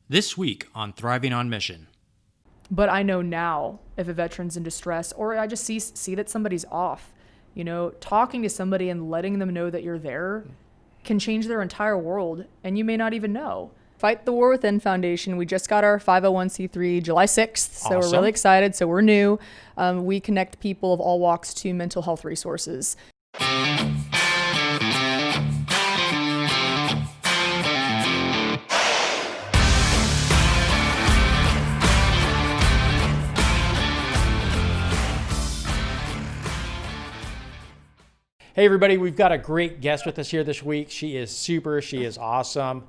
This week on Thriving on Mission. But I know now if a veteran's in distress, or I just see that somebody's off, talking to somebody and letting them know that you're there can change their entire world, and you may not even know. Fight the War Within Foundation. We just got our 501c3 July 6th, so We're really excited. So we're new. We connect people of all walks to mental health resources. Hey everybody, we've got a great guest with us here this week. She is super, she is awesome.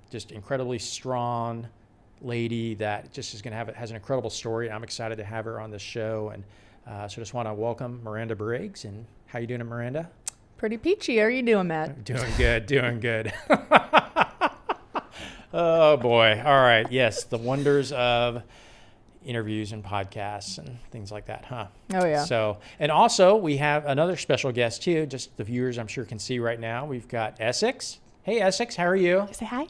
Just incredibly strong lady that just has an incredible story. I'm excited to have her on the show. And so just want to welcome Miranda Briggs. And how you doing, Miranda? Pretty peachy. How are you doing, Matt? Doing good. Oh boy. All right. Yes. The wonders of interviews and podcasts and things like that, huh? Oh yeah. So, and also we have another special guest too, just the viewers I'm sure can see right now. We've got Essex. Hey Essex, how are you? Say hi.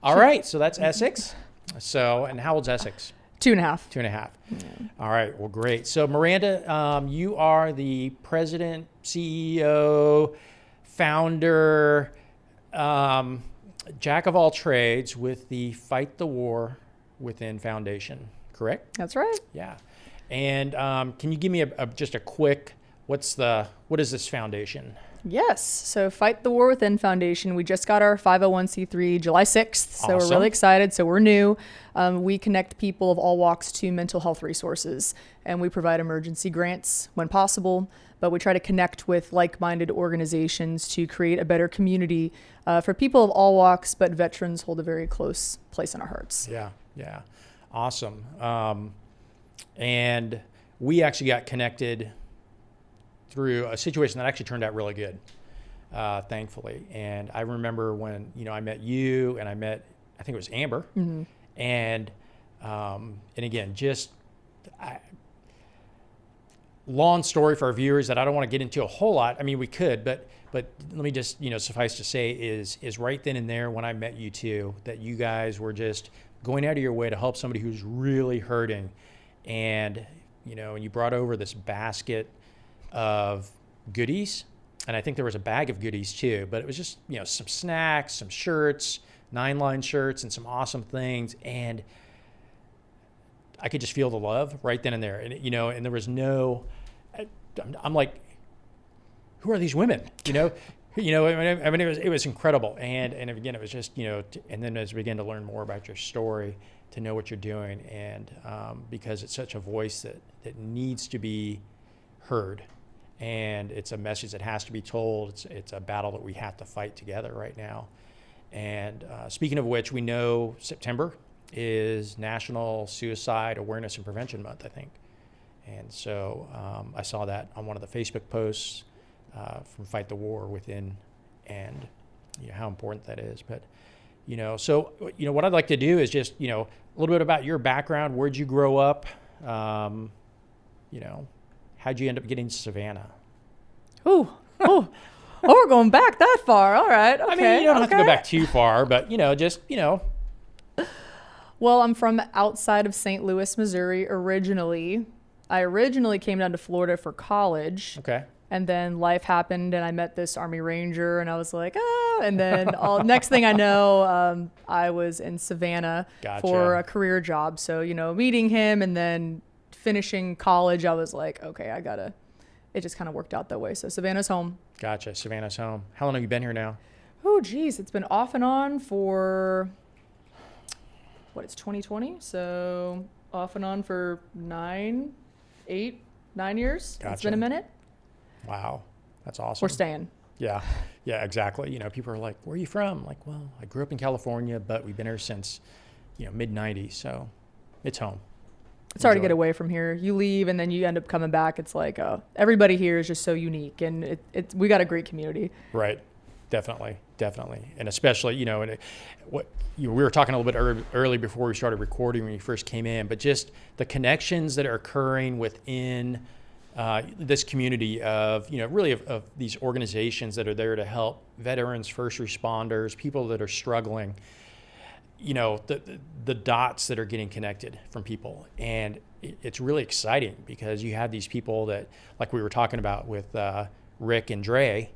All right, so that's Essex. So, and how old's Essex? 2.5. 2.5. Yeah. All right, well great. So Miranda, you are the president, CEO, founder, jack of all trades with the Fight the War Within Foundation, correct? That's right. Yeah. And can you give me just a quick, what is this foundation? Yes. So Fight the War Within Foundation. We just got our 501c3 July 6th, so Awesome. We're really excited. So we're new. We connect people of all walks to mental health resources, and we provide emergency grants when possible, but we try to connect with like-minded organizations to create a better community for people of all walks, but veterans hold a very close place in our hearts. Yeah. Awesome. And we actually got connected through a situation that actually turned out really good, thankfully. And I remember when, I met you and I think it was Amber. Mm-hmm. And again, long story for our viewers that I don't want to get into a whole lot. I mean, we could, but let me just, suffice to say is right then and there when I met you two, that you guys were just going out of your way to help somebody who's really hurting. And, and you brought over this basket of goodies. And I think there was a bag of goodies too, but it was just, some snacks, some shirts, 9-line shirts, and some awesome things. And I could just feel the love right then and there. And, and there was I'm like, who are these women? I mean, it was incredible. And again, it was just, and then as we began to learn more about your story, to know what you're doing. And because it's such a voice that needs to be heard. And it's a message that has to be told. It's a battle that we have to fight together right now. And speaking of which, we know September is National Suicide Awareness and Prevention Month, I think. And so I saw that on one of the Facebook posts from Fight the War Within, and how important that is. But so what I'd like to do is just a little bit about your background. Where'd you grow up? How'd you end up getting to Savannah? Oh, we're going back that far. All right. Okay. I mean, you don't have to go back too far, but Well, I'm from outside of St. Louis, Missouri originally. I originally came down to Florida for college. Okay. And then life happened and I met this Army Ranger and I was like, and then next thing I know, I was in Savannah for a career job. So, meeting him and then finishing college, I was like, okay, it just kind of worked out that way. So Savannah's home. Gotcha. Savannah's home. How long have you been here now? Oh, geez. It's been off and on for, it's 2020. So off and on for 9 years. Gotcha. It's been a minute. Wow. That's awesome. We're staying. Yeah, exactly. People are like, where are you from? I'm like, well, I grew up in California, but we've been here since, mid 90s. So it's home. It's hard to get away from here. You leave and then you end up coming back. It's like, everybody here is just so unique, and we got a great community. Right. Definitely. And especially, we were talking a little bit early before we started recording when you first came in, but just the connections that are occurring within this community of, really of these organizations that are there to help veterans, first responders, people that are struggling. you know, the dots that are getting connected from people. And it's really exciting because you have these people that, like we were talking about with Rick and Dre,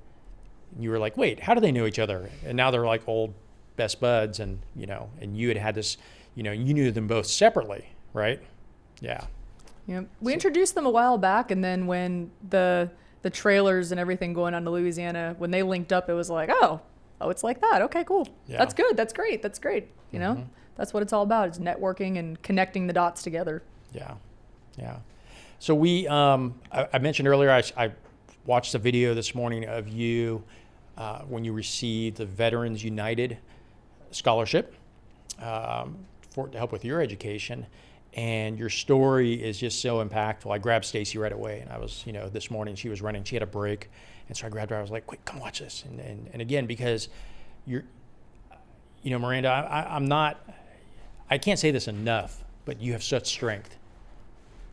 you were like, wait, how do they know each other? And now they're like old best buds, and, you know, and you had this, you know, you knew them both separately, right? Yeah. Yeah. We introduced them a while back, and then when the trailers and everything going on to Louisiana, when they linked up, it was like, oh, it's like that. Okay, cool. Yeah. That's good. That's great. That's great. You know, that's what it's all about. It's networking and connecting the dots together. Yeah. Yeah. So we, I mentioned earlier, I watched a video this morning of you when you received the Veterans United Scholarship to help with your education. And your story is just so impactful. I grabbed Stacy right away, and I was, you know, this morning she was running, she had a break, and so I grabbed her. I was like, quick, come watch this. And again, because you're, you know, Miranda, I can't say this enough, but you have such strength.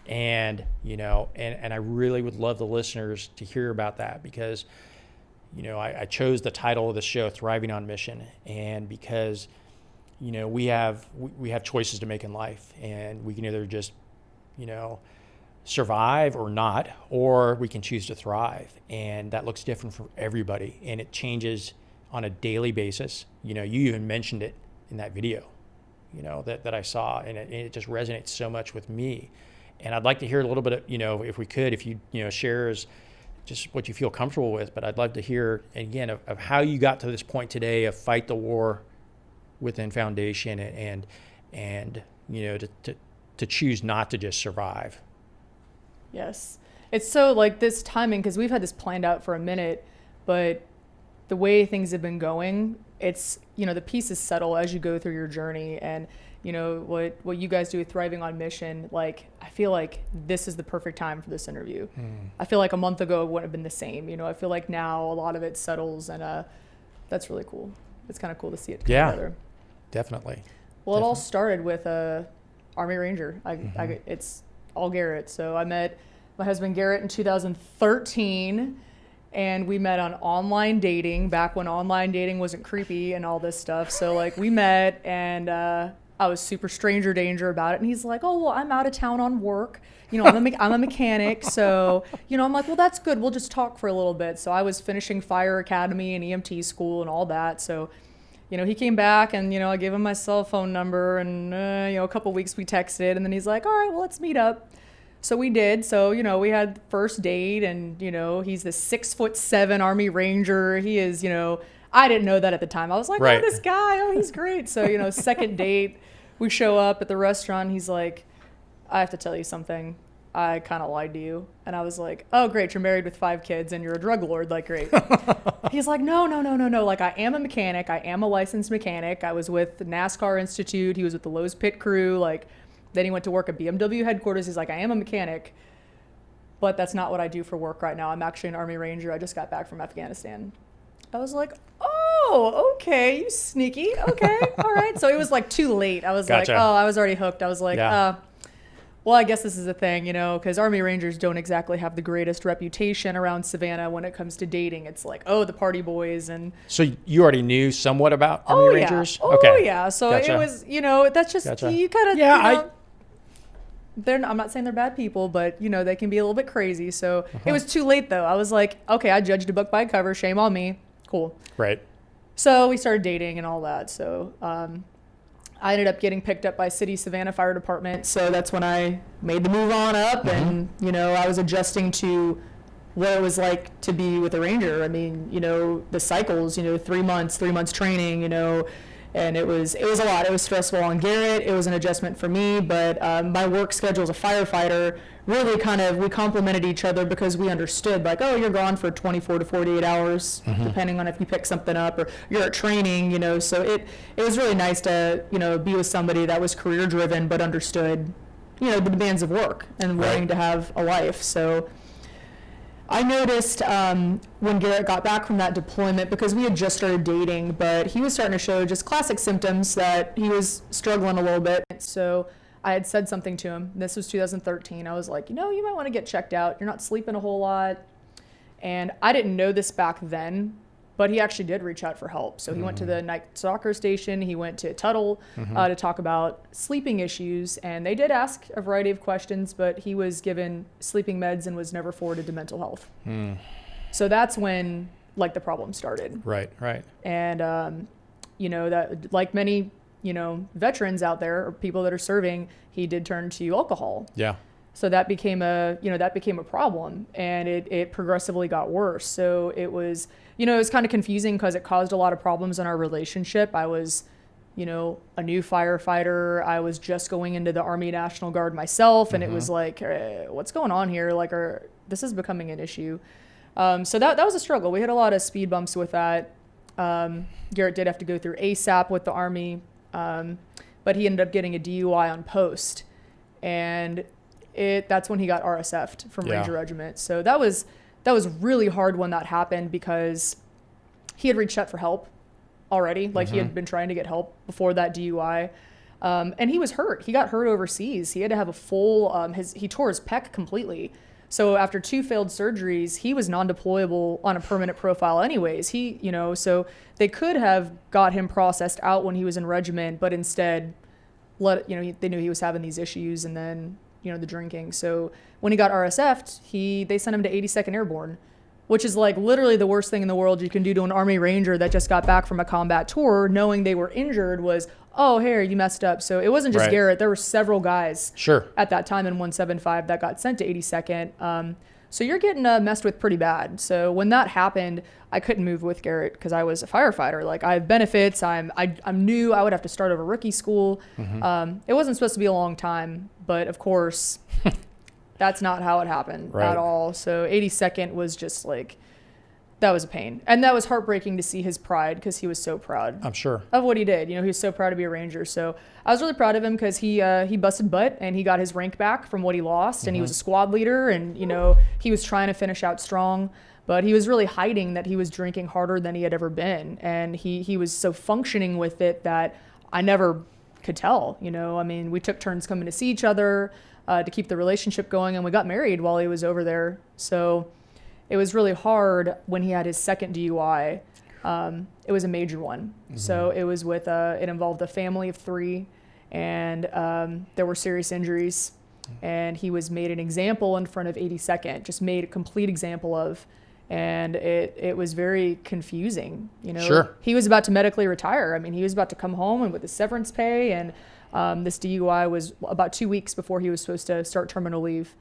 And, you know, and I really would love the listeners to hear about that, because, you know, I chose the title of the show, Thriving on Mission, and because, you know, we have choices to make in life, and we can either just, you know, survive or not, or we can choose to thrive. And that looks different for everybody, and it changes on a daily basis. You know, you even mentioned it in that video, you know, that I saw, and it just resonates so much with me. And I'd like to hear a little bit of, you know, if we could, if you know, share just what you feel comfortable with, but I'd love to hear, again, of how you got to this point today of Fight the War Within Foundation, and you know, to choose not to just survive. Yes. It's so like this timing, because we've had this planned out for a minute, but the way things have been going, it's, you know, the pieces settle as you go through your journey. And, you know, what you guys do with Thriving on Mission, like, I feel like this is the perfect time for this interview. I feel like a month ago it wouldn't have been the same. You know, I feel like now a lot of it settles, and that's really cool. It's kind of cool to see it come together. Definitely. Well, it all started with Army Ranger. It's all Garrett. So I met my husband Garrett in 2013, and we met on online dating, back when online dating wasn't creepy and all this stuff. So like we met, and I was super stranger danger about it. And he's like, oh, well, I'm out of town on work. You know, I'm a mechanic. So, you know, I'm like, well, that's good. We'll just talk for a little bit. So I was finishing fire academy and EMT school and all that. So, you know, he came back, and, you know, I gave him my cell phone number, and, you know, a couple weeks we texted, and then he's like, all right, well, let's meet up. So we did. So, you know, we had the first date, and, you know, he's this 6'7" Army Ranger. He is, you know, I didn't know that at the time. I was like, right. Oh, this guy, oh, he's great. So, you know, second date, we show up at the restaurant. He's like, I have to tell you something. I kind of lied to you. And I was like, oh, great. You're married with 5 kids and you're a drug lord. Like, great. He's like, no. Like, I am a mechanic. I am a licensed mechanic. I was with the NASCAR Institute. He was with the Lowe's pit crew. Like, then he went to work at BMW headquarters. He's like, I am a mechanic, but that's not what I do for work right now. I'm actually an Army Ranger. I just got back from Afghanistan. I was like, oh, okay. You sneaky. Okay. All right. So it was like too late. I was Gotcha. like, oh, I was already hooked. I was like, Yeah. well, I guess this is a thing, you know, because Army Rangers don't exactly have the greatest reputation around Savannah when it comes to dating. It's like, oh, the party boys. And So you already knew somewhat about Army Rangers? Oh, Okay. yeah. So Gotcha. it was, you know, that's just, Gotcha. you kind of, Yeah, you know, I'm not saying they're bad people, but, you know, they can be a little bit crazy. So it was too late, though. I was like, okay, I judged a book by cover. Shame on me. Cool. Right. So we started dating and all that. So I ended up getting picked up by City Savannah Fire Department. So that's when I made the move on up. And, you know, I was adjusting to what it was like to be with a Ranger. I mean, you know, the cycles, you know, 3 months training, you know, and it was a lot. It was stressful on Garrett. It was an adjustment for me, but my work schedule as a firefighter really we complemented each other, because we understood, like, oh, you're gone for 24 to 48 hours, depending on if you pick something up, or you're at training, you know. So it was really nice to, you know, be with somebody that was career driven but understood, you know, the demands of work and willing to have a life. So I noticed when Garrett got back from that deployment, because we had just started dating, but he was starting to show just classic symptoms that he was struggling a little bit. So I had said something to him. This was 2013. I was like, you know, you might want to get checked out. You're not sleeping a whole lot. And I didn't know this back then, But he actually did reach out for help. So he went to the night soccer station. He went to Tuttle to talk about sleeping issues. And they did ask a variety of questions, but he was given sleeping meds and was never forwarded to mental health. So that's when like the problem started. Right. And, you know, that like many, you know, veterans out there or people that are serving, he did turn to alcohol. Yeah. So that became a problem, and it progressively got worse. So it was, you know, it was kind of confusing because it caused a lot of problems in our relationship. I was, you know, a new firefighter. I was just going into the Army National Guard myself, and it was like, what's going on here? Like, this is becoming an issue. So that was a struggle. We had a lot of speed bumps with that. Garrett did have to go through ASAP with the Army, but he ended up getting a DUI on post, and that's when he got RSF'd from Ranger Regiment. So that was really hard when that happened because he had reached out for help already. Like he had been trying to get help before that DUI. And he was hurt. He got hurt overseas. He had to have a full, he tore his pec completely. So after 2 failed surgeries, he was non-deployable on a permanent profile anyways. You know, so they could have got him processed out when he was in regiment, but instead they knew he was having these issues, and then, you know, the drinking. So when he got RSF'd, they sent him to 82nd Airborne, which is like literally the worst thing in the world you can do to an Army Ranger that just got back from a combat tour, knowing they were injured, was, oh, here, you messed up. So it wasn't just Garrett. There were several guys at that time in 175 that got sent to 82nd. So you're getting messed with pretty bad. So when that happened, I couldn't move with Garrett because I was a firefighter. Like, I have benefits. I'm new. I would have to start over rookie school. It wasn't supposed to be a long time, but of course, that's not how it happened at all. So 82nd was just like, that was a pain. And that was heartbreaking to see his pride because he was so proud. I'm sure. Of what he did. You know, he was so proud to be a Ranger. So I was really proud of him because he busted butt and he got his rank back from what he lost. And he was a squad leader, and, you know, he was trying to finish out strong. But he was really hiding that he was drinking harder than he had ever been. And he was so functioning with it that I never could tell. You know, I mean, we took turns coming to see each other to keep the relationship going. And we got married while he was over there. So it was really hard when he had his second DUI. It was a major one. So it was with, it involved a family of 3, and there were serious injuries. And he was made an example in front of 82nd, just made a complete example of. And it was very confusing. You know, he was about to medically retire. I mean, he was about to come home and with his severance pay. And this DUI was about 2 weeks before he was supposed to start terminal leave.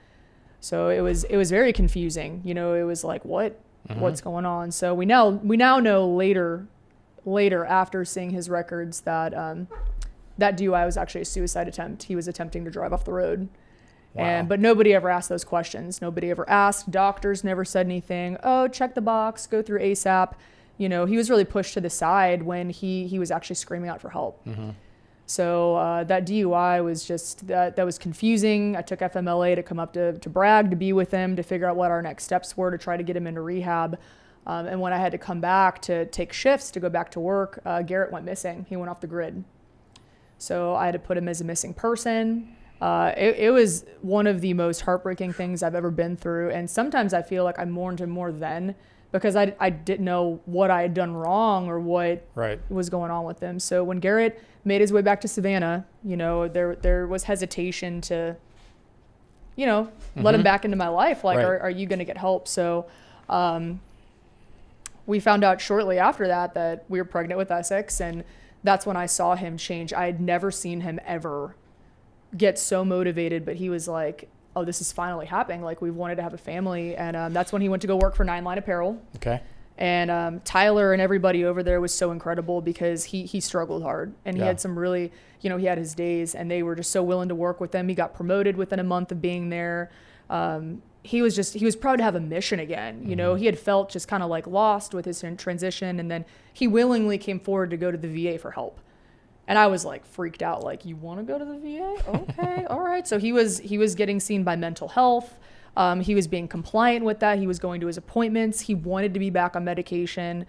So it was very confusing. You know, it was like, what's going on? So we now know later after seeing his records that that DUI was actually a suicide attempt. He was attempting to drive off the road. Wow. But nobody ever asked those questions. Nobody ever asked. Doctors never said anything. Oh, check the box, go through ASAP. You know, he was really pushed to the side when he was actually screaming out for help. So that DUI was just, that was confusing. I took FMLA to come up to Bragg to be with him, to figure out what our next steps were to try to get him into rehab. And when I had to come back to take shifts to go back to work, Garrett went missing. He went off the grid. So I had to put him as a missing person. It was one of the most heartbreaking things I've ever been through. And sometimes I feel like I mourned him more then because I didn't know what I had done wrong or what was going on with him. So when Garrett made his way back to Savannah, you know, there was hesitation to, you know, let him back into my life. Like, are you going to get help? So we found out shortly after that we were pregnant with Essex, and that's when I saw him change. I had never seen him ever get so motivated, but he was like, oh, this is finally happening. Like, we've wanted to have a family. And that's when he went to go work for 9 Line Apparel. Okay. And Tyler and everybody over there was so incredible because he struggled hard. And he had some really, you know, he had his days, and they were just so willing to work with him. He got promoted within a month of being there. He was proud to have a mission again. You know, he had felt just kind of like lost with his transition. And then he willingly came forward to go to the VA for help. And I was like freaked out, like, you want to go to the VA? Okay, all right. So he was getting seen by mental health. He was being compliant with that. He was going to his appointments. He wanted to be back on medication.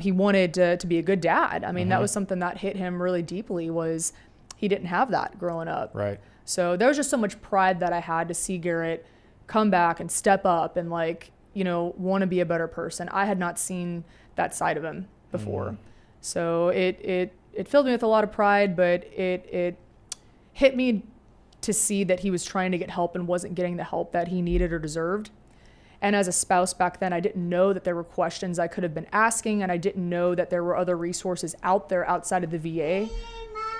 He wanted to be a good dad. I mean, that was something that hit him really deeply, was he didn't have that growing up. Right. So there was just so much pride that I had to see Garrett come back and step up and, like, want to be a better person. I had not seen that side of him before. So it filled me with a lot of pride, but it hit me to see that he was trying to get help and wasn't getting the help that he needed or deserved. And as a spouse back then, I didn't know that there were questions I could have been asking, and I didn't know that there were other resources out there outside of the VA.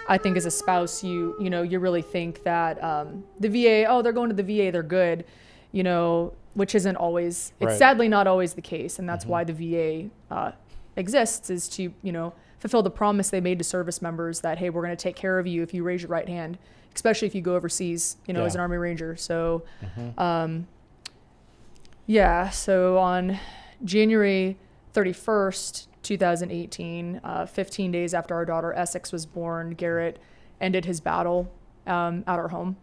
I think as a spouse, you really think that the VA, oh, they're going to the VA, they're good, which isn't always, it's sadly not always the case. And that's why the VA exists, is to, fulfill the promise they made to service members that, hey, we're going to take care of you if you raise your right hand, especially if you go overseas, as an Army Ranger. So, so on January 31st, 2018, 15 days after our daughter Essex was born, Garrett ended his battle at our home.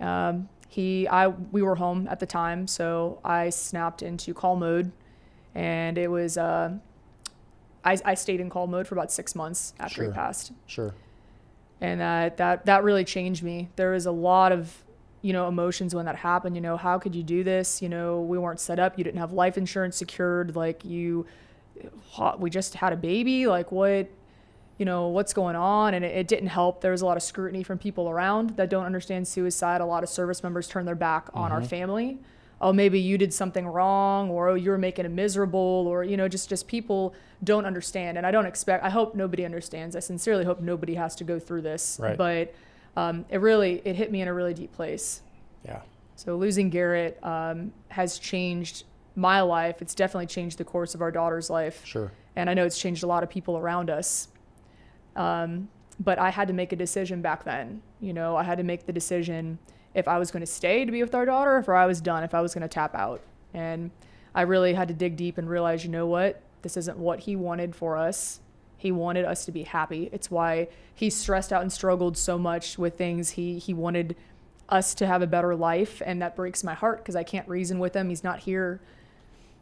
We were home at the time, so I snapped into call mode, and it was I stayed in call mode for about 6 months after he passed. And that really changed me. There was a lot of emotions when that happened. How could you do this? We weren't set up. You didn't have life insurance secured. We just had a baby. Like, what's going on? And it didn't help. There was a lot of scrutiny from people around that don't understand suicide. A lot of service members turn their back on our family. Oh, maybe you did something wrong, or, oh, you were making it miserable, or, just people don't understand. And I hope nobody understands. I sincerely hope nobody has to go through this. Right. But it hit me in a really deep place. Yeah. So losing Garrett has changed my life. It's definitely changed the course of our daughter's life. Sure. And I know it's changed a lot of people around us. But I had to make a decision back then. I had to make the decision if I was going to stay to be with our daughter, if I was done, if I was going to tap out. And I really had to dig deep and realize, what? This isn't what he wanted for us. He wanted us to be happy. It's why he stressed out and struggled so much with things. He wanted us to have a better life, and that breaks my heart because I can't reason with him. He's not here.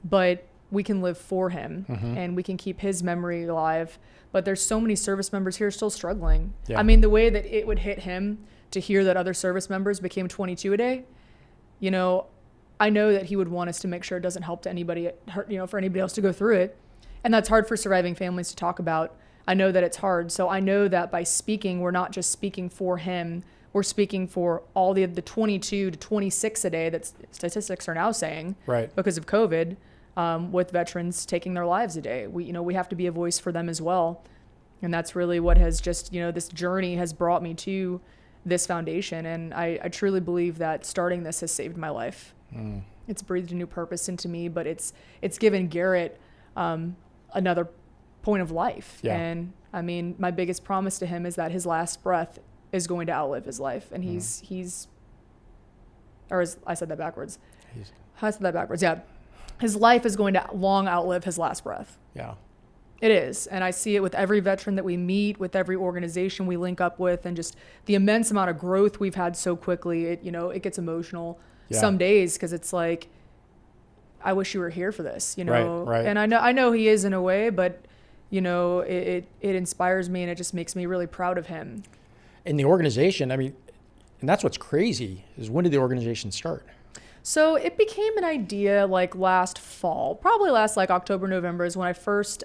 But we can live for him, and we can keep his memory alive. But there's so many service members here still struggling. Yeah. I mean, the way that it would hit him to hear that other service members became 22 a day, I know that he would want us to make sure it doesn't help to anybody, for anybody else to go through it. And that's hard for surviving families to talk about. I know that it's hard. So I know that by speaking, we're not just speaking for him. We're speaking for all the 22 to 26 a day that statistics are now saying, right, because of COVID, with veterans taking their lives a day. We have to be a voice for them as well. And that's really what has just, this journey has brought me to this foundation. And I truly believe that starting this has saved my life. It's breathed a new purpose into me, but it's given Garrett another point of life. Yeah. And I mean, my biggest promise to him is that his last breath is going to outlive his life. And I said that backwards. Yeah. His life is going to long outlive his last breath. Yeah. It is. And I see it with every veteran that we meet, with every organization we link up with, and just the immense amount of growth we've had so quickly. It gets emotional some days, because it's like, I wish you were here for this, Right. And I know he is in a way, but it inspires me, and it just makes me really proud of him. And the organization, I mean, and that's what's crazy, is when did the organization start? So it became an idea last fall, probably last October, November is when I first,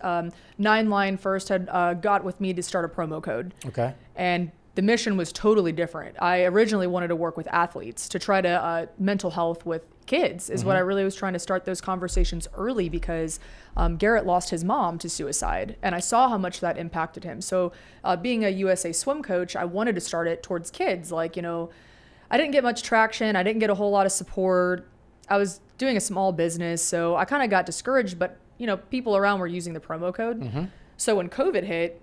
Nine Line first had got with me to start a promo code. Okay. And the mission was totally different. I originally wanted to work with athletes to try to mental health with kids is what I really was trying to start those conversations early, because Garrett lost his mom to suicide, and I saw how much that impacted him. So being a USA swim coach, I wanted to start it towards kids. I didn't get much traction. I didn't get a whole lot of support. I was doing a small business, so I kind of got discouraged, but people around were using the promo code. So when COVID hit,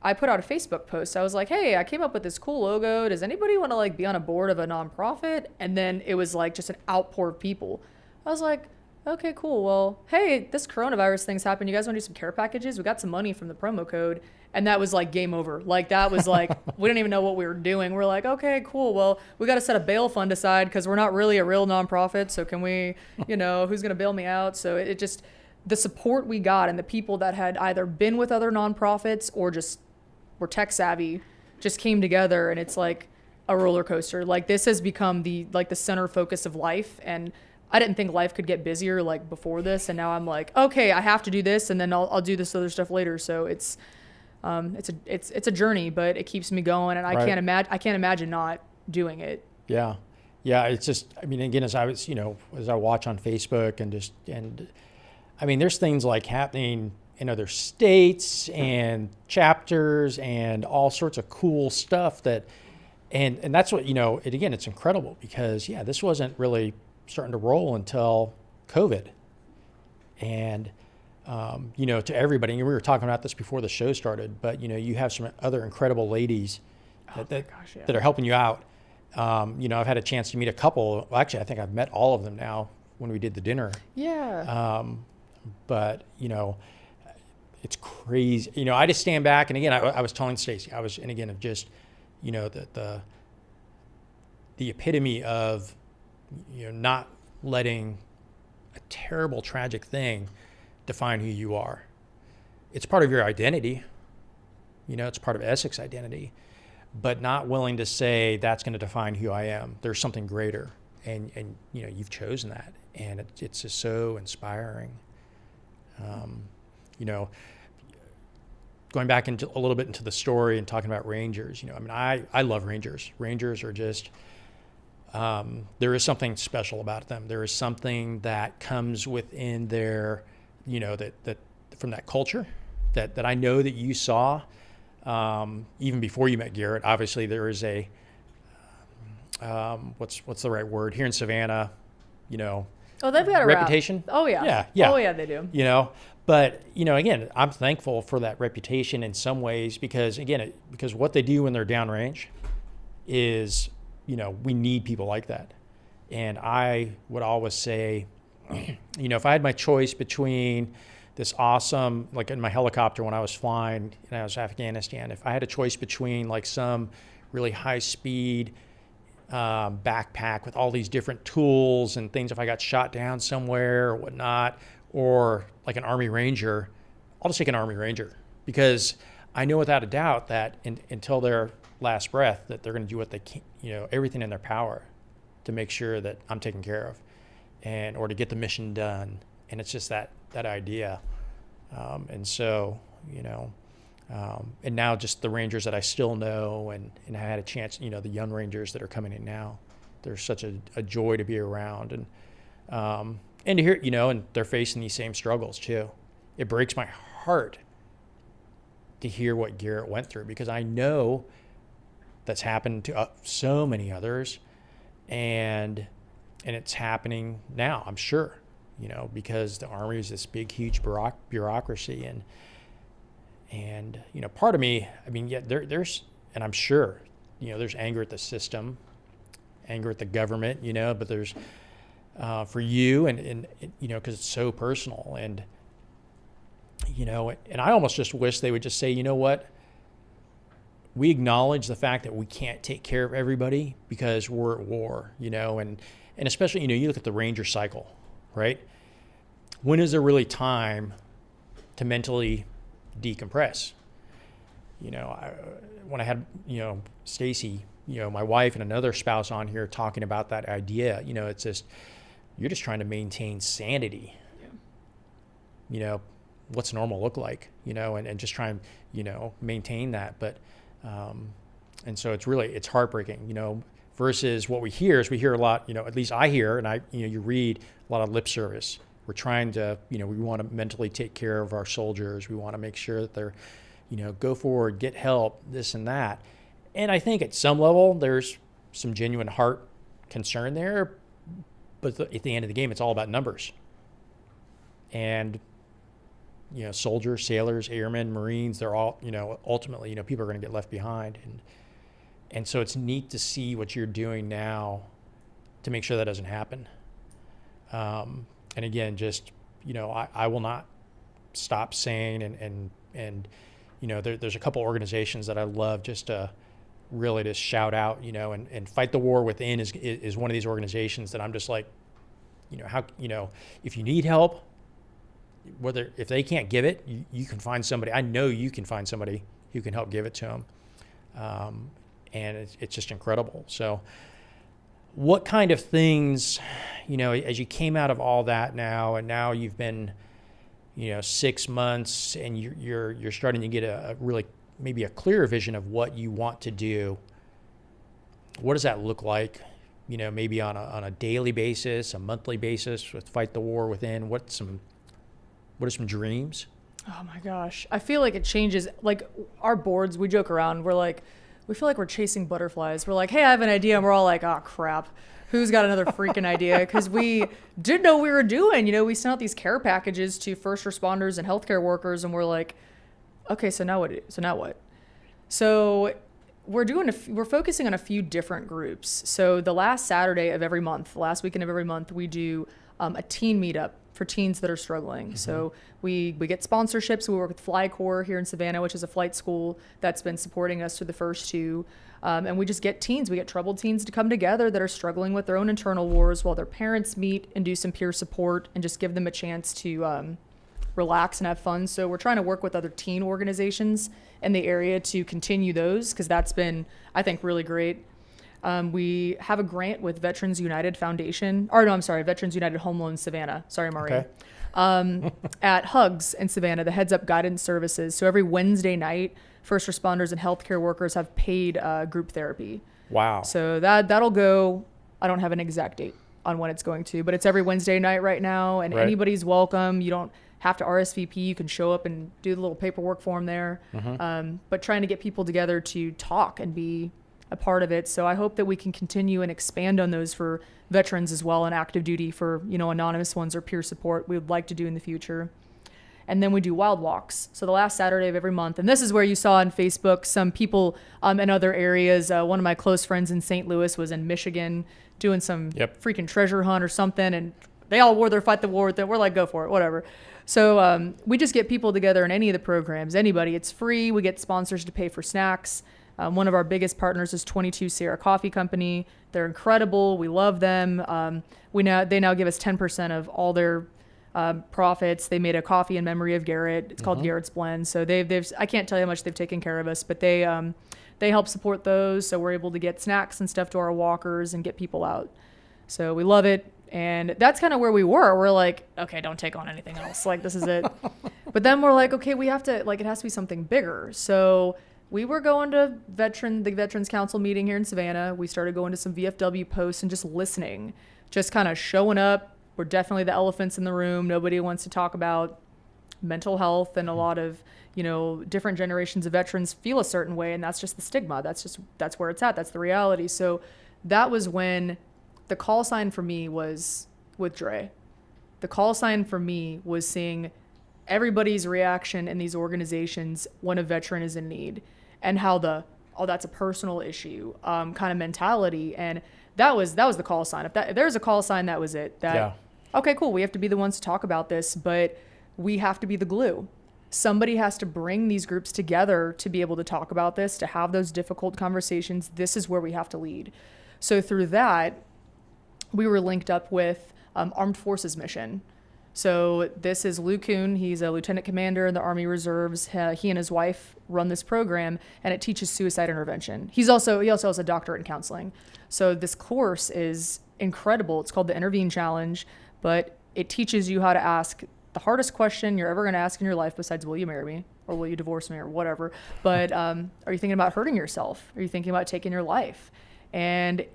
I put out a Facebook post. I was like, hey, I came up with this cool logo. Does anybody want to be on a board of a nonprofit? And then it was just an outpour of people. I was like, okay, cool. Well, hey, this coronavirus thing's happened. You guys want to do some care packages? We got some money from the promo code. And that was game over. That was we didn't even know what we were doing. We're like, okay, cool. Well, we got to set a bail fund aside because we're not really a real nonprofit. So can we, who's going to bail me out? So it just, the support we got and the people that had either been with other nonprofits or just were tech savvy just came together, and it's a roller coaster. This has become the center focus of life. And I didn't think life could get busier like before this, and now I'm like, okay, I have to do this, and then I'll do this other stuff later. So it's a journey, but it keeps me going, and I can't imagine not doing it. Yeah. Yeah. It's just, I mean, again, as I was, as I watch on Facebook and I mean, there's things like happening in other states and chapters and all sorts of cool stuff and that's what, again, it's incredible because this wasn't really starting to roll until COVID. And, to everybody, and we were talking about this before the show started, but, you have some other incredible ladies that are helping you out. I've had a chance to meet a couple. Well, actually, I think I've met all of them now when we did the dinner. Yeah. But, it's crazy. I just stand back. And again, I was telling Stacy, and again, of just, the epitome of, not letting a terrible, tragic thing define who you are. It's part of your identity. It's part of Essex identity, but not willing to say that's going to define who I am. There's something greater, and you've chosen that, and it's just so inspiring. Going back into a little bit into the story and talking about Rangers, I love Rangers. Rangers are just, there is something special about them. There is something that comes within their, that from that culture that I know that you saw, even before you met Garrett. Obviously there is a, what's the right word here in Savannah, Oh, they've got a reputation. Rap. Oh yeah. Yeah. Oh yeah, they do. But again, I'm thankful for that reputation in some ways because because what they do when they're downrange is, we need people like that. And I would always say, if I had my choice between this awesome, like in my helicopter when I was flying and I was in Afghanistan, if I had a choice between like some really high speed backpack with all these different tools and things if I got shot down somewhere or whatnot, or like an Army Ranger, I'll just take an Army Ranger because I know without a doubt that until their last breath that they're going to do what they can, everything in their power to make sure that I'm taken care of or to get the mission done. And it's just that idea. And so, and now just the Rangers that I still know and I had a chance, the young Rangers that are coming in now, they're such a joy to be around and to hear, and they're facing these same struggles too. It breaks my heart to hear what Garrett went through because I know that's happened to so many others and it's happening now, I'm sure, because the Army is this big, huge bureaucracy and part of me, I mean, there's, and I'm sure, there's anger at the system, anger at the government, but there's, for you and because it's so personal and I almost just wish they would just say, what, we acknowledge the fact that we can't take care of everybody because we're at war, and especially, you look at the Ranger cycle, right? When is there really time to mentally decompress? When I had, Stacy, my wife and another spouse on here talking about that idea, it's just, you're just trying to maintain sanity. Yeah. What's normal look like, and just try and, maintain that. But, and so it's heartbreaking, versus what we hear is we hear a lot, at least I hear, and you read a lot of lip service. We're trying to, we want to mentally take care of our soldiers. We want to make sure that they're, go forward, get help, this and that. And I think at some level, there's some genuine heart concern there. But at the end of the game, it's all about numbers. And, soldiers, sailors, airmen, Marines, they're all, ultimately, people are going to get left behind. And so it's neat to see what you're doing now to make sure that doesn't happen. And again, just, I will not stop saying and there's a couple organizations that I love just to really just shout out, and Fight the War Within is one of these organizations that I'm just like, how, if you need help, if they can't give it, you can find somebody. I know you can find somebody who can help give it to them. And it's just incredible. So what kind of things, as you came out of all that now, and now you've been, 6 months, and you're starting to get a really maybe a clearer vision of what you want to do. What does that look like? Maybe on a daily basis, a monthly basis with Fight the War Within. What are some dreams? Oh my gosh. I feel like it changes. Like our boards, we joke around. We feel like we're chasing butterflies. We're like, hey, I have an idea. And we're all like, oh crap. Who's got another freaking idea? Because we didn't know what we were doing. We sent out these care packages to first responders and healthcare workers. And we're like, okay, so now what? So we're focusing on a few different groups. So the last Saturday of every month, the last weekend of every month, we do a teen meetup for teens that are struggling. Mm-hmm. So we get sponsorships. We work with FlyCorps here in Savannah, which is a flight school that's been supporting us through the first two. And we just get teens. We get troubled teens to come together that are struggling with their own internal wars while their parents meet and do some peer support and just give them a chance to relax and have fun. So we're trying to work with other teen organizations in the area to continue those, because that's been, I think, really great. We have a grant with Veterans United Foundation, Veterans United Home Loan Savannah. Sorry, Maureen. Okay. At Hugs in Savannah, the Heads Up Guidance Services. So every Wednesday night, first responders and healthcare workers have paid group therapy. Wow. So that'll go, I don't have an exact date on when it's going to, but it's every Wednesday night right now, and anybody's welcome. You don't have to RSVP. You can show up and do the little paperwork form there. Mm-hmm. But trying to get people together to talk and be a part of it. So I hope that we can continue and expand on those for veterans as well, and active duty for, anonymous ones or peer support we would like to do in the future. And then we do wild walks. So the last Saturday of every month, and this is where you saw on Facebook some people in other areas. One of my close friends in St. Louis was in Michigan doing some freaking treasure hunt or something, and they all wore their Fight the War with it. We're like, go for it, whatever. So we just get people together in any of the programs, anybody. It's free. We get sponsors to pay for snacks. One of our biggest partners is 22 Sierra Coffee Company. They're incredible. We love them. They now give us 10% of all their profits. They made a coffee in memory of Garrett. It's called Garrett's Blend. So they've I can't tell you how much they've taken care of us, but they help support those. So we're able to get snacks and stuff to our walkers and get people out. So we love it. And that's kind of where we were. We're like, okay, don't take on anything else. Like, this is it. But then we're like, okay, we have to, it has to be something bigger. So we were going to the Veterans Council meeting here in Savannah. We started going to some VFW posts and just listening, just kind of showing up. We're definitely the elephants in the room. Nobody wants to talk about mental health, and a lot of, different generations of veterans feel a certain way, and that's just the stigma. That's where it's at. That's the reality. So that was when the call sign for me was with Dre. The call sign for me was seeing everybody's reaction in these organizations when a veteran is in need, and how that's a personal issue kind of mentality. And that was the call sign. If there's a call sign, that was it. Okay, cool. We have to be the ones to talk about this, but we have to be the glue. Somebody has to bring these groups together to be able to talk about this, to have those difficult conversations. This is where we have to lead. So through that, we were linked up with Armed Forces Mission. So this is Lou Kuhn. He's a lieutenant commander in the Army Reserves. He and his wife run this program, and it teaches suicide intervention. He also has a doctorate in counseling. So this course is incredible. It's called the Intervene Challenge, but it teaches you how to ask the hardest question you're ever going to ask in your life, besides will you marry me or will you divorce me or whatever. But are you thinking about hurting yourself? Are you thinking about taking your life? And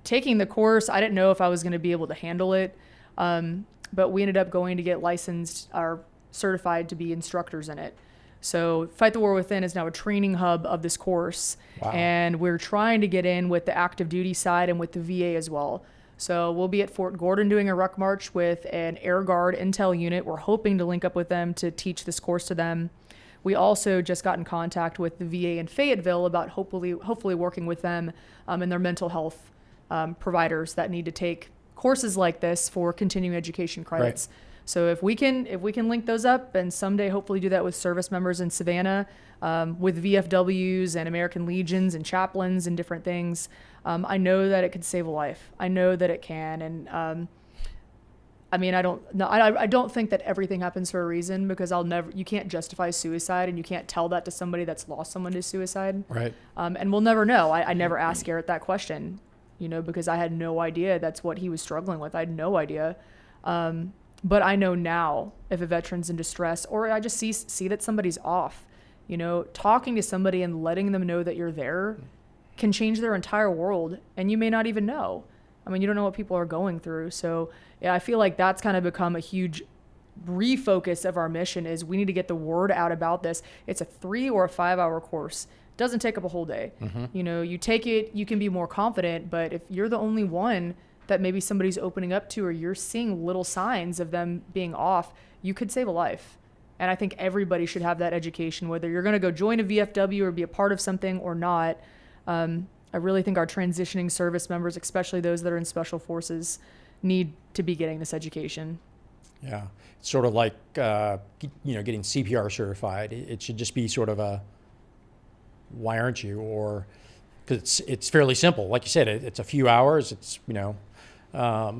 taking the course, I didn't know if I was going to be able to handle it. But we ended up going to get licensed or certified to be instructors in it. So Fight the War Within is now a training hub of this course. Wow. And we're trying to get in with the active duty side and with the VA as well. So we'll be at Fort Gordon doing a ruck march with an Air Guard intel unit. We're hoping to link up with them to teach this course to them. We also just got in contact with the VA in Fayetteville about hopefully working with them and their mental health providers that need to take courses like this for continuing education credits. Right. So if we can link those up, and someday hopefully do that with service members in Savannah, with VFWs and American Legions and chaplains and different things, I know that it could save a life. I know that it can. And I don't think that everything happens for a reason, because you can't justify suicide, and you can't tell that to somebody that's lost someone to suicide. Right. And we'll never know. I never asked Garrett that question. because I had no idea that's what he was struggling with. I had no idea. But I know now if a veteran's in distress, or I just see that somebody's off, talking to somebody and letting them know that you're there can change their entire world, and you may not even know. I mean, you don't know what people are going through. So yeah, I feel like that's kind of become a huge refocus of our mission is we need to get the word out about this. It's a 3 or a 5 hour course. It doesn't take up a whole day. You take it, you can be more confident, but if you're the only one that maybe somebody's opening up to, or you're seeing little signs of them being off, you could save a life. And I think everybody should have that education, whether you're going to go join a VFW or be a part of something or not. I really think our transitioning service members, especially those that are in special forces, need to be getting this education. Yeah, it's sort of like getting CPR certified. It should just be sort of a why aren't you? Or because it's fairly simple, like you said, it's a few hours. It's like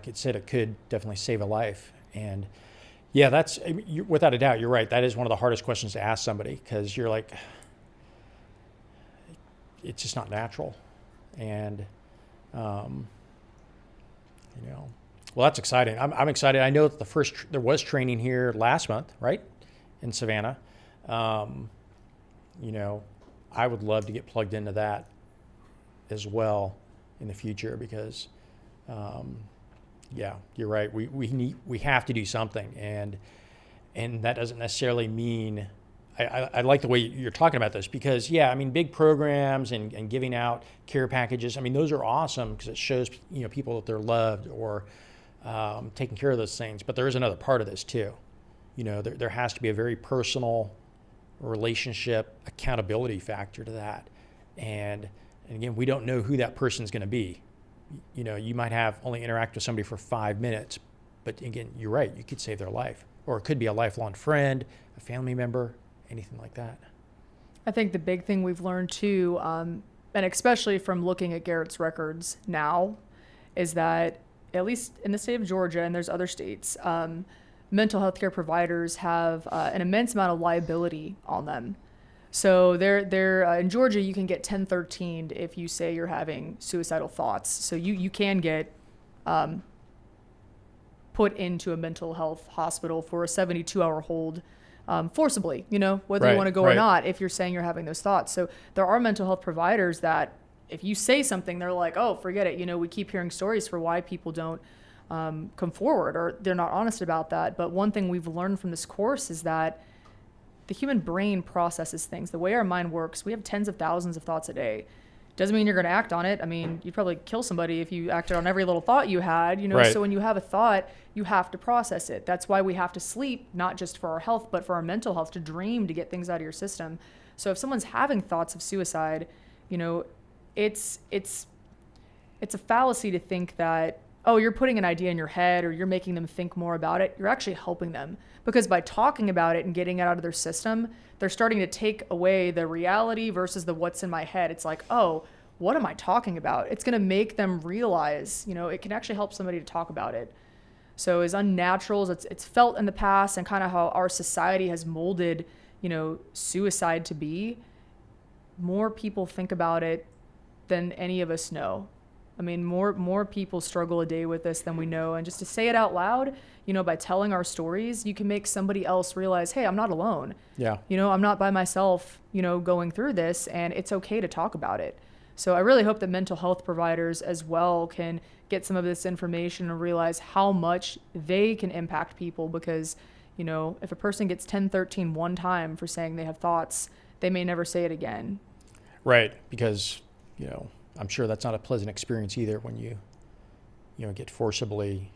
it said, it could definitely save a life. And yeah, without a doubt, you're right. That is one of the hardest questions to ask somebody, because you're like, it's just not natural. And well, that's exciting. I'm excited. I know that there was training here last month, right, in Savannah. I would love to get plugged into that as well in the future, because, you're right. We have to do something, and that doesn't necessarily mean. I like the way you're talking about this, because big programs and giving out care packages. Those are awesome because it shows people that they're loved, or taking care of those things. But there is another part of this too. There has to be a very personal relationship accountability factor to that. And again, we don't know who that person's going to be. You might have only interact with somebody for 5 minutes, but again, you're right. You could save their life, or it could be a lifelong friend, a family member, anything like that. I think the big thing we've learned too, and especially from looking at Garrett's records now, is that at least in the state of Georgia, and there's other states, mental health care providers have an immense amount of liability on them. So they're in Georgia, you can get 1013'd if you say you're having suicidal thoughts. So you can get put into a mental health hospital for a 72-hour hold, forcibly, whether you want to go or not, if you're saying you're having those thoughts. So there are mental health providers that if you say something, they're like, oh, forget it. We keep hearing stories for why people don't come forward, or they're not honest about that. But one thing we've learned from this course is that the human brain processes things. The way our mind works, we have tens of thousands of thoughts a day. Doesn't mean you're going to act on it. You'd probably kill somebody if you acted on every little thought you had, Right. So when you have a thought, you have to process it. That's why we have to sleep, not just for our health, but for our mental health, to dream, to get things out of your system. So if someone's having thoughts of suicide, it's a fallacy to think that, oh, you're putting an idea in your head or you're making them think more about it. You're actually helping them, because by talking about it and getting it out of their system, they're starting to take away the reality versus the what's in my head. It's like, oh, what am I talking about? It's going to make them realize, it can actually help somebody to talk about it. So as unnatural as it's felt in the past, and kind of how our society has molded, suicide to be, more people think about it than any of us know. More people struggle a day with this than we know. And just to say it out loud, by telling our stories, you can make somebody else realize, hey, I'm not alone. Yeah. I'm not by myself, going through this, and it's okay to talk about it. So I really hope that mental health providers as well can get some of this information and realize how much they can impact people, because, if a person gets 1013 one time for saying they have thoughts, they may never say it again. Right. Because, I'm sure that's not a pleasant experience either when you get forcibly,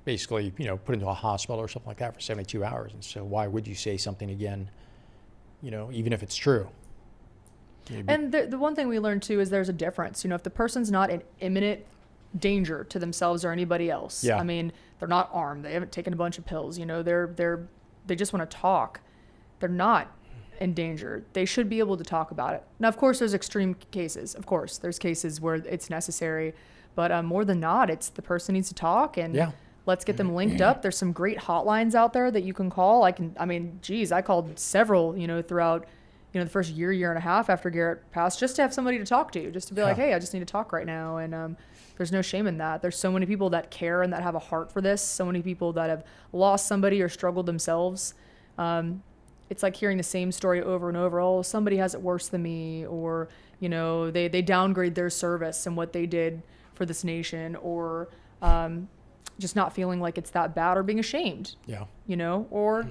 basically, put into a hospital or something like that for 72 hours. And so why would you say something again, even if it's true? And the one thing we learned too is there's a difference. If the person's not in imminent danger to themselves or anybody else, Yeah. They're not armed, they haven't taken a bunch of pills, they just want to talk. They're not in danger. They should be able to talk about it. Now, of course, there's extreme cases. Of course, there's cases where it's necessary, but more than not, it's the person needs to talk, and let's get them linked up. There's some great hotlines out there that you can call. I called several, throughout, the first year and a half after Garrett passed, just to have somebody to talk to, just to be like, Yeah. hey, I just need to talk right now. And there's no shame in that. There's so many people that care and that have a heart for this. So many people that have lost somebody or struggled themselves. It's like hearing the same story over and over. Oh, somebody has it worse than me, or they downgrade their service and what they did for this nation, or just not feeling like it's that bad, or being ashamed. Yeah. Or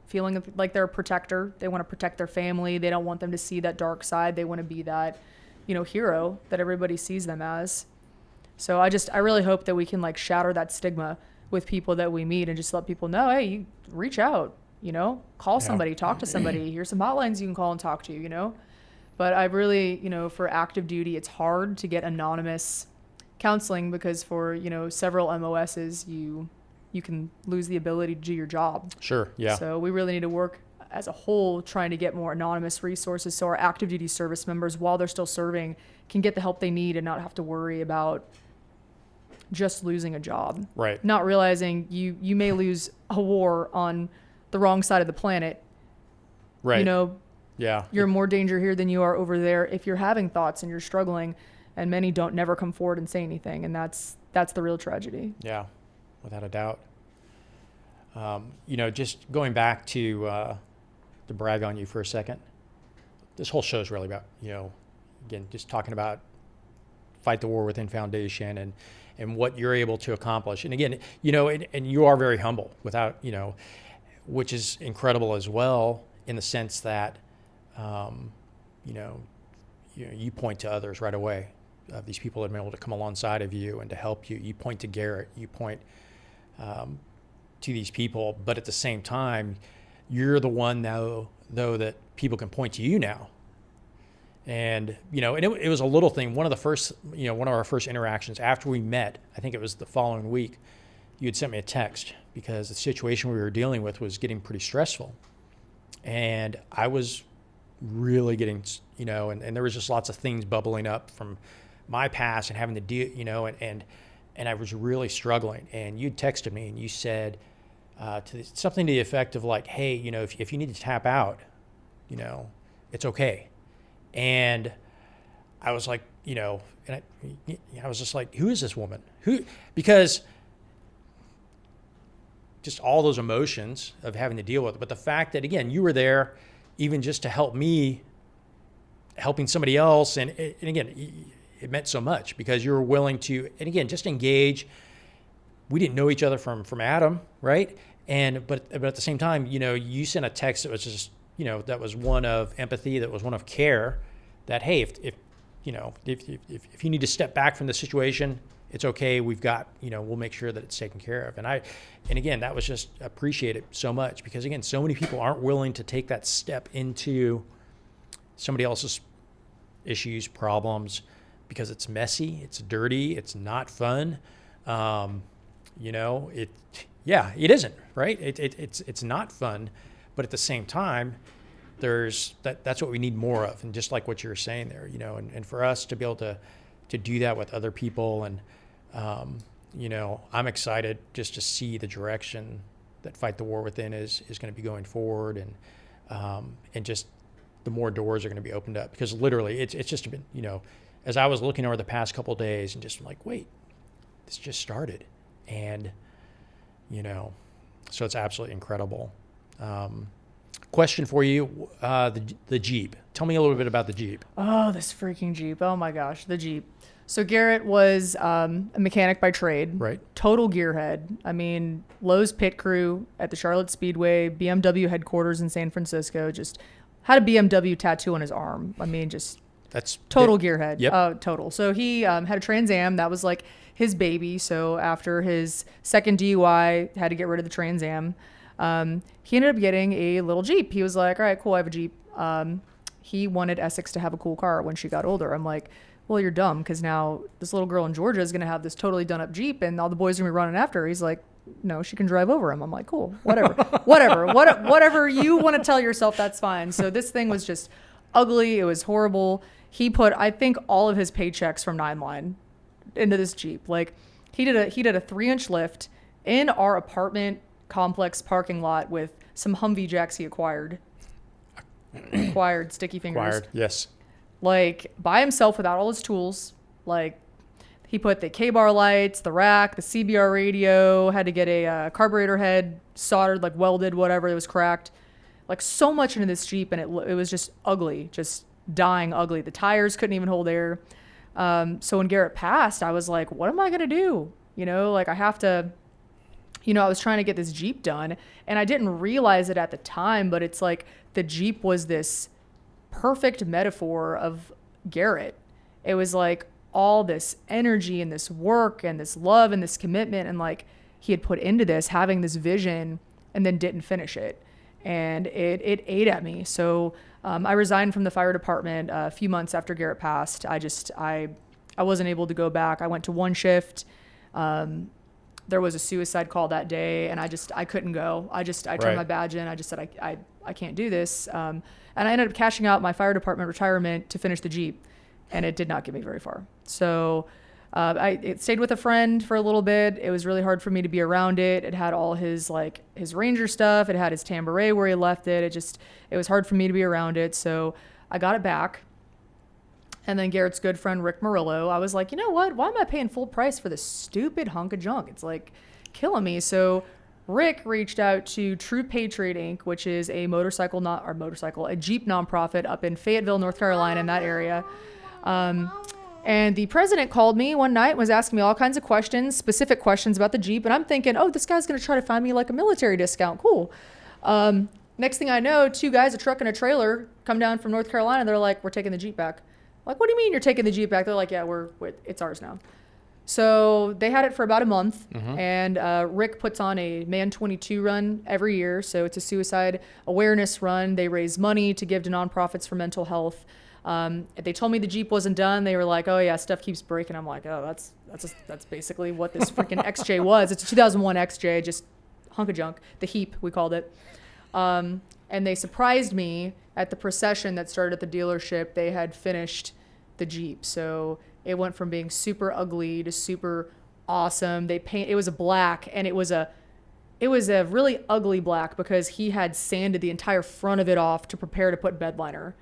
feeling like they're a protector. They want to protect their family. They don't want them to see that dark side. They want to be that hero that everybody sees them as. So I really hope that we can like shatter that stigma with people that we meet, and just let people know, hey, you reach out, call somebody, talk to somebody. Here's some hotlines you can call and talk to, But I really, for active duty, it's hard to get anonymous counseling, because for, several MOSs, you can lose the ability to do your job. Sure. Yeah. So we really need to work as a whole, trying to get more anonymous resources, so our active duty service members, while they're still serving, can get the help they need and not have to worry about just losing a job. Right. Not realizing you may lose a war on the wrong side of the planet. Right. Yeah. You're in more danger here than you are over there if you're having thoughts and you're struggling, and many don't never come forward and say anything. And that's the real tragedy. Yeah, without a doubt. Just going back to brag on you for a second, this whole show is really about, again, just talking about Fight the War Within Foundation and what you're able to accomplish. And again, and you are very humble, without, which is incredible as well, in the sense that, you point to others right away. These people have been able to come alongside of you and to help you. You point to Garrett, you point to these people, but at the same time, you're the one now, though, that people can point to you now. And, and it was a little thing. One of our first interactions after we met, I think it was the following week, you had sent me a text because the situation we were dealing with was getting pretty stressful. And I was really getting, and there was just lots of things bubbling up from my past and having to deal, and I was really struggling. And you texted me and you said something to the effect of like, hey, if you need to tap out, it's okay. And I was like, and I was just like, who is this woman? Because just all those emotions of having to deal with it. But the fact that, again, you were there even just to help me, helping somebody else. And again, it meant so much because you were willing to, and again, just engage. We didn't know each other from Adam, right? But at the same time, you sent a text that was just, that was one of empathy, that was one of care, that, hey, if you need to step back from the situation, it's okay. We've got, we'll make sure that it's taken care of. And again, that was just appreciated so much because, again, so many people aren't willing to take that step into somebody else's issues, problems, because it's messy, it's dirty, it's not fun. It isn't, right? It's not fun, but at the same time, that's what we need more of. And just like what you were saying there, and for us to be able to do that with other people, and I'm excited just to see the direction that Fight the War Within is going to be going forward, and just the more doors are going to be opened up, because literally it's just been, as I was looking over the past couple of days and just like, wait, this just started. And, so it's absolutely incredible. Question for you, the Jeep. Tell me a little bit about the Jeep. Oh, this freaking Jeep. Oh my gosh, the Jeep. So Garrett was a mechanic by trade. Right. Total gearhead. I mean, Lowe's pit crew at the Charlotte Speedway, BMW headquarters in San Francisco, just had a BMW tattoo on his arm. I mean, that's total gearhead. Yep. Total. So he had a Trans Am. That was like his baby. So after his second DUI, had to get rid of the Trans Am. He ended up getting a little Jeep. He was like, all right, cool, I have a Jeep. He wanted Essex to have a cool car when she got older. I'm like, well, you're dumb, because now this little girl in Georgia is going to have this totally done up Jeep and all the boys are going to be running after her. He's like, no, she can drive over him. I'm like, cool, whatever. Whatever you want to tell yourself, that's fine. So this thing was just ugly. It was horrible. He put, I think, all of his paychecks from 9line into this Jeep. Like, he did a 3-inch lift in our apartment complex parking lot with some Humvee jacks he acquired. acquired sticky fingers. Acquired, yes. Like by himself without all his tools. Like he put the K-bar lights, the rack, the CBR radio, had to get a carburetor head soldered, like welded, whatever, it was cracked. Like so much into this Jeep, and it was just ugly, just dying ugly. The tires couldn't even hold air. So when Garrett passed, I was like, what am I going to do? You know, like I have to, you know, I was trying to get this Jeep done, and I didn't realize it at the time, but it's like the Jeep was this perfect metaphor of Garrett. It was like all this energy and this work and this love and this commitment, and like he had put into this, having this vision, and then didn't finish it. And it ate at me. So I resigned from the fire department a few months after Garrett passed. I wasn't able to go back. I went to one shift. There was a suicide call that day, and I couldn't go. I turned my badge in. I just said, I can't do this. And I ended up cashing out my fire department retirement to finish the Jeep, and it did not get me very far. So I stayed with a friend for a little bit. It was really hard for me to be around it. It had all his Ranger stuff. It had his Tambourine where he left it. It was hard for me to be around it. So I got it back. And then Garrett's good friend, Rick Murillo, I was like, you know what? Why am I paying full price for this stupid hunk of junk? It's like killing me. So Rick reached out to True Patriot Inc., which is a a Jeep nonprofit up in Fayetteville, North Carolina, in that area. And the president called me one night and was asking me all kinds of questions, specific questions about the Jeep. And I'm thinking, oh, this guy's going to try to find me like a military discount. Cool. Next thing I know, two guys, a truck and a trailer, come down from North Carolina. They're like, we're taking the Jeep back. I'm like, what do you mean you're taking the Jeep back? They're like, yeah, it's ours now. So they had it for about a month. Mm-hmm. And Rick puts on a Man 22 run every year. So it's a suicide awareness run. They raise money to give to nonprofits for mental health. They told me the Jeep wasn't done. They were like, oh yeah, stuff keeps breaking. I'm like, oh, that's basically what this freaking XJ was. It's a 2001 XJ, just hunk of junk. The heap, we called it. And they surprised me at the procession that started at the dealership. They had finished the Jeep. So it went from being super ugly to super awesome. It was a black, and it was a really ugly black because he had sanded the entire front of it off to prepare to put bed liner.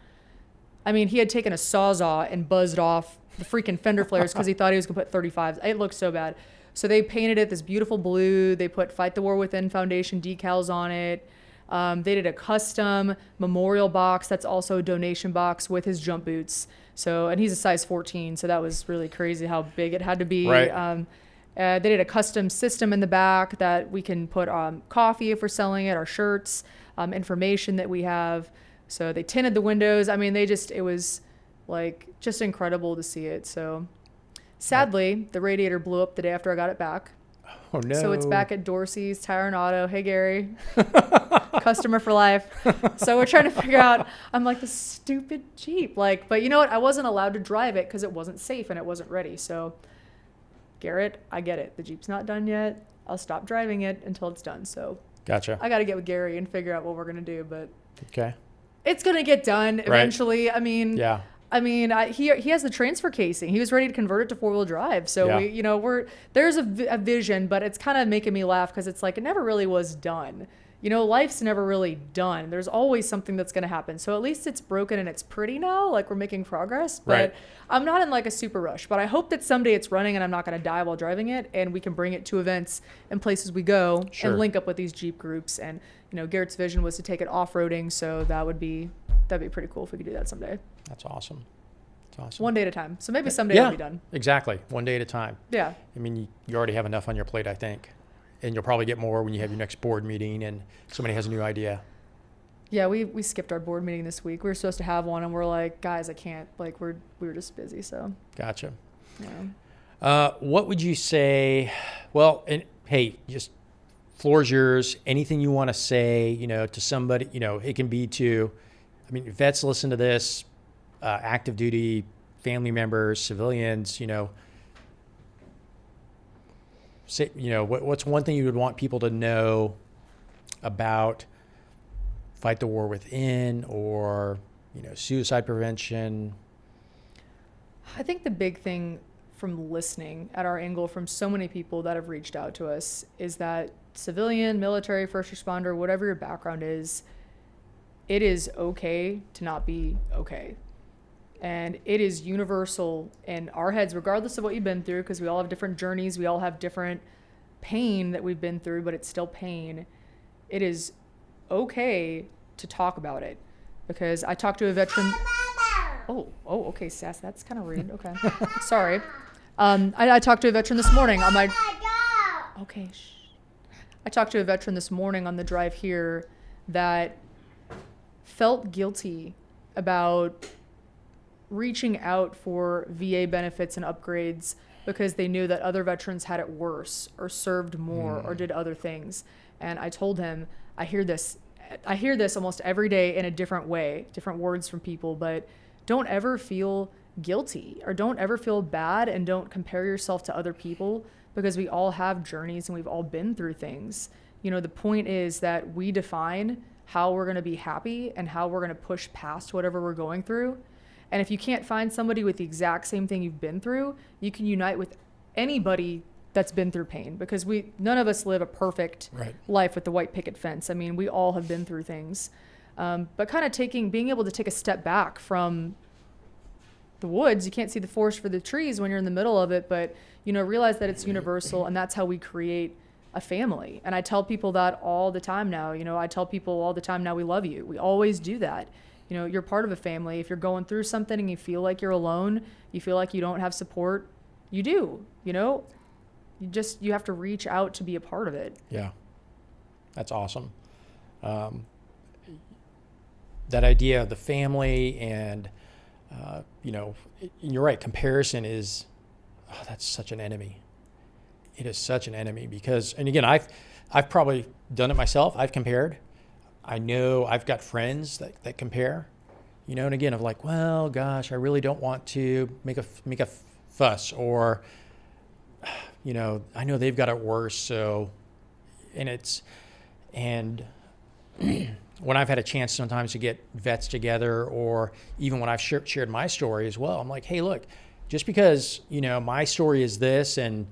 I mean, he had taken a Sawzall and buzzed off the freaking fender flares because he thought he was going to put 35s. It looked so bad. So they painted it this beautiful blue. They put Fight the War Within Foundation decals on it. They did a custom memorial box that's also a donation box with his jump boots. So, and he's a size 14, so that was really crazy how big it had to be. Right. They did a custom system in the back that we can put coffee if we're selling it, our shirts, information that we have. So they tinted the windows. I mean, it was like just incredible to see it. So sadly, the radiator blew up the day after I got it back. Oh no. So it's back at Dorsey's Tire and Auto. Hey, Gary, customer for life. So we're trying to figure out, I'm like, this stupid Jeep. But you know what? I wasn't allowed to drive it because it wasn't safe and it wasn't ready. So Garrett, I get it. The Jeep's not done yet. I'll stop driving it until it's done. So gotcha. I got to get with Gary and figure out what we're going to do, but okay. It's going to get done eventually. Right. He has the transfer casing. He was ready to convert it to 4-wheel drive. So yeah. There's a vision, but it's kind of making me laugh because it's like it never really was done. You know, life's never really done. There's always something that's going to happen. So at least it's broken and it's pretty now. Like we're making progress, but right. I'm not in like a super rush, but I hope that someday it's running and I'm not going to die while driving it, and we can bring it to events and places we go sure. and link up with these Jeep groups. And, you know, Garrett's vision was to take it off-roading. So that'd be pretty cool if we could do that someday. That's awesome. One day at a time. So maybe someday it'll be done. Exactly. One day at a time. Yeah. I mean, you already have enough on your plate, I think. And you'll probably get more when you have your next board meeting and somebody has a new idea. Yeah, we skipped our board meeting this week. We were supposed to have one, and we're like, guys, I can't. Like, we were just busy, so. Gotcha. Yeah. What would you say? Well, and hey, just floor's yours. Anything you want to say, you know, to somebody, you know, it can be to, I mean, vets listen to this, active duty, family members, civilians, you know. Say, you know, what's one thing you would want people to know about Fight the War Within or, you know, suicide prevention? I think the big thing from listening at our angle from so many people that have reached out to us is that civilian, military, first responder, whatever your background is, it is okay to not be okay. And it is universal in our heads, regardless of what you've been through, because we all have different journeys. We all have different pain that we've been through, but it's still pain. It is okay to talk about it. Because I talked to a veteran. Okay, Sass, that's kind of rude. Okay. Sorry. I talked to a veteran this morning on my. Okay, shh. I talked to a veteran this morning on the drive here that felt guilty about reaching out for VA benefits and upgrades because they knew that other veterans had it worse or served more or did other things. And I told him, I hear this almost every day in a different way, different words from people, but don't ever feel guilty or don't ever feel bad, and don't compare yourself to other people, because we all have journeys and we've all been through things. You know, the point is that we define how we're going to be happy and how we're going to push past whatever we're going through. And if you can't find somebody with the exact same thing you've been through, you can unite with anybody that's been through pain, because none of us live a perfect life with the white picket fence. I mean, we all have been through things. But kind of being able to take a step back from the woods. You can't see the forest for the trees when you're in the middle of it, but, you know, realize that it's universal, and that's how we create a family. And I tell people that all the time now. You know, I tell people all the time now, we love you. We always do that. You know, you're part of a family. If you're going through something and you feel like you're alone, you feel like you don't have support, you do, you know? You have to reach out to be a part of it. Yeah. That's awesome. That idea of the family and, you know, you're right. Comparison is, that's such an enemy. It is such an enemy because, and again, I've probably done it myself. I've compared. I know I've got friends that compare, you know, and again, of like, well, gosh, I really don't want to make a fuss, or, you know, I know they've got it worse. So, and when I've had a chance sometimes to get vets together, or even when I've shared my story as well, I'm like, hey, look, just because, you know, my story is this, and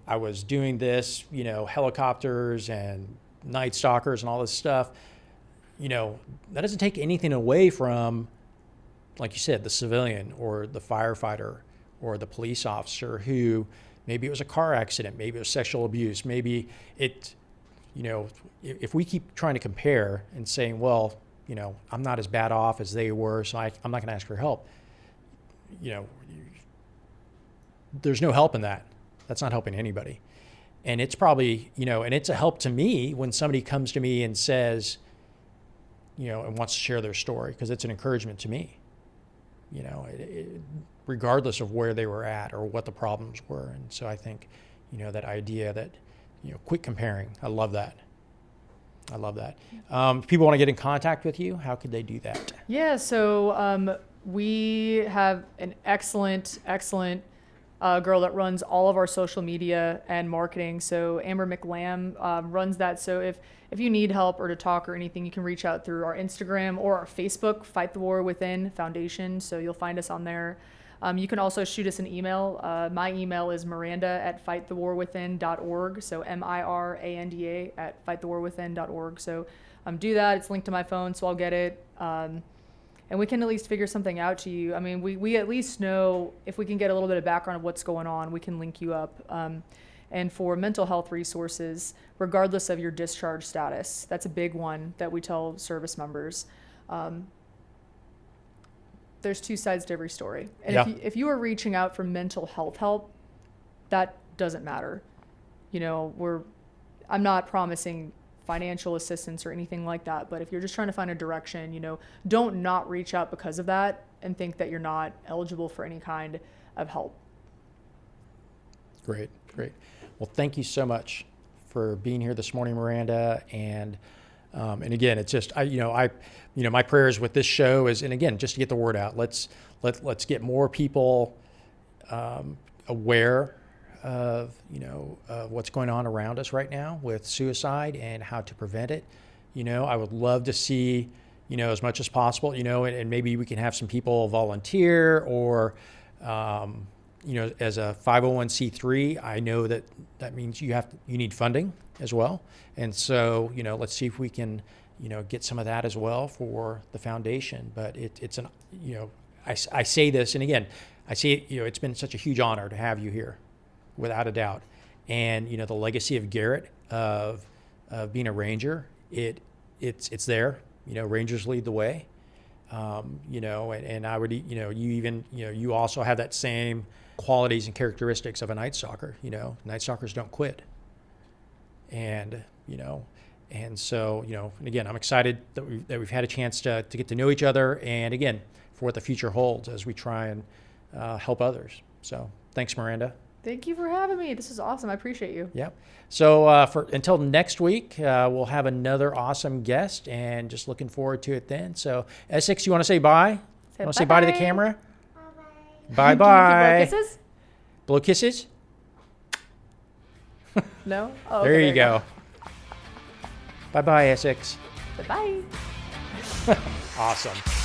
I was doing this, you know, helicopters and Night Stalkers and all this stuff, you know, that doesn't take anything away from, like you said, the civilian or the firefighter or the police officer who maybe it was a car accident, maybe it was sexual abuse, maybe it, you know, if we keep trying to compare and saying, well, you know, I'm not as bad off as they were, so I'm not going to ask for help, you know, there's no help in that. That's not helping anybody. And it's probably, you know, and it's a help to me when somebody comes to me and says, you know, and wants to share their story, because it's an encouragement to me, you know, regardless of where they were at or what the problems were. And so I think, you know, that idea that, you know, quit comparing. I love that. I love that. If people want to get in contact with you, how could they do that? Yeah, so we have an excellent girl that runs all of our social media and marketing. So Amber McLam runs that. So if you need help or to talk or anything, you can reach out through our Instagram or our Facebook, Fight the War Within Foundation. So you'll find us on there. You can also shoot us an email. My email is miranda@fightthewarwithin.org. So MIRANDA @fightthewarwithin.org. So do that. It's linked to my phone, so I'll get it. And we can at least figure something out to you. I mean, we at least know if we can get a little bit of background of what's going on, we can link you up. And for mental health resources, regardless of your discharge status, that's a big one that we tell service members. There's two sides to every story. And if you are reaching out for mental health help, that doesn't matter. You know, I'm not promising financial assistance or anything like that, but if you're just trying to find a direction, you know, don't not reach out because of that and think that you're not eligible for any kind of help. Great. Well, thank you so much for being here this morning, Miranda. And again, it's just, my prayers with this show is, and again, just to get the word out, let's get more people aware of, what's going on around us right now with suicide and how to prevent it. You know, I would love to see, as much as possible, and maybe we can have some people volunteer or, as a 501c3, I know that means you need funding as well. And so, let's see if we can get some of that as well for the foundation. But it's an, I say this, and again, I say it, it's been such a huge honor to have you here, without a doubt. And, the legacy of Garrett of being a Ranger, it's there. Rangers lead the way. And I would, you even, you also have that same qualities and characteristics of a Night Stalker. Night Stalkers don't quit. And, and so, and again, I'm excited that we've had a chance to get to know each other, and again, for what the future holds as we try and help others. So thanks, Miranda. Thank you for having me. This is awesome. I appreciate you. Yep. So until next week, we'll have another awesome guest, and just looking forward to it then. So Essex, you want to say bye? You want to say bye to the camera? Bye-bye. Bye-bye. Blow kisses? Blow kisses? No? Oh, there you go. Bye-bye, Essex. Bye-bye. Awesome.